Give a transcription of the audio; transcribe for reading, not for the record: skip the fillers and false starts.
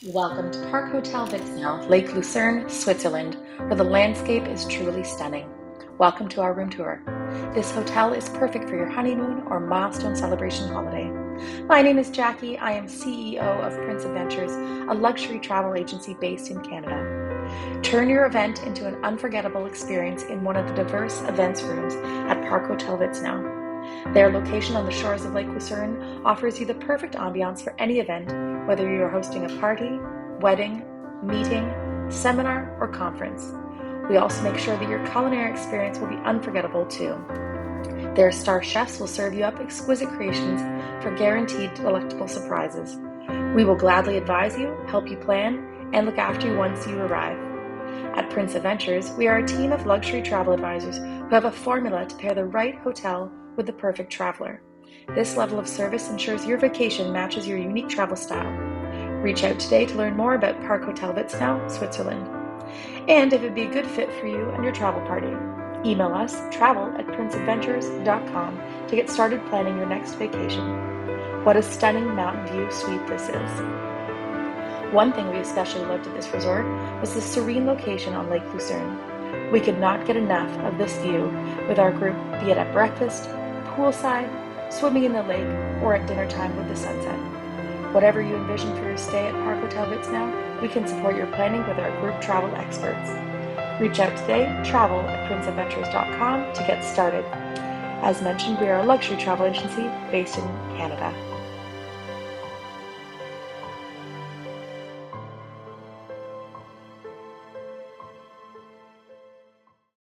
Welcome to Park Hotel Vitznau, Lake Lucerne, Switzerland, where the landscape is truly stunning. Welcome to our room tour. This hotel is perfect for your honeymoon or milestone celebration holiday. My name is Jackie. I am CEO of Prince Adventures, a luxury travel agency based in Canada. Turn your event into an unforgettable experience in one of the diverse events rooms at Park Hotel Vitznau. Their location on the shores of Lake Lucerne offers you the perfect ambiance for any event, whether you are hosting a party, wedding, meeting, seminar, or conference. We also make sure that your culinary experience will be unforgettable too. Their star chefs will serve you up exquisite creations for guaranteed delectable surprises. We will gladly advise you, help you plan, and look after you once you arrive. At Prince Adventures, we are a team of luxury travel advisors who have a formula to pair the right hotel with the perfect traveler. This level of service ensures your vacation matches your unique travel style. Reach out today to learn more about Park Hotel Vitznau, Switzerland. And if it'd be a good fit for you and your travel party, email us travel@princeadventures.com to get started planning your next vacation. What a stunning mountain view suite this is. One thing we especially loved at this resort was the serene location on Lake Lucerne. We could not get enough of this view with our group, be it at breakfast, poolside, swimming in the lake, or at dinner time with the sunset. Whatever you envision for your stay at Park Hotel Vitznau, we can support your planning with our group travel experts. Reach out today, travel@princeadventures.com to get started. As mentioned, we are a luxury travel agency based in Canada.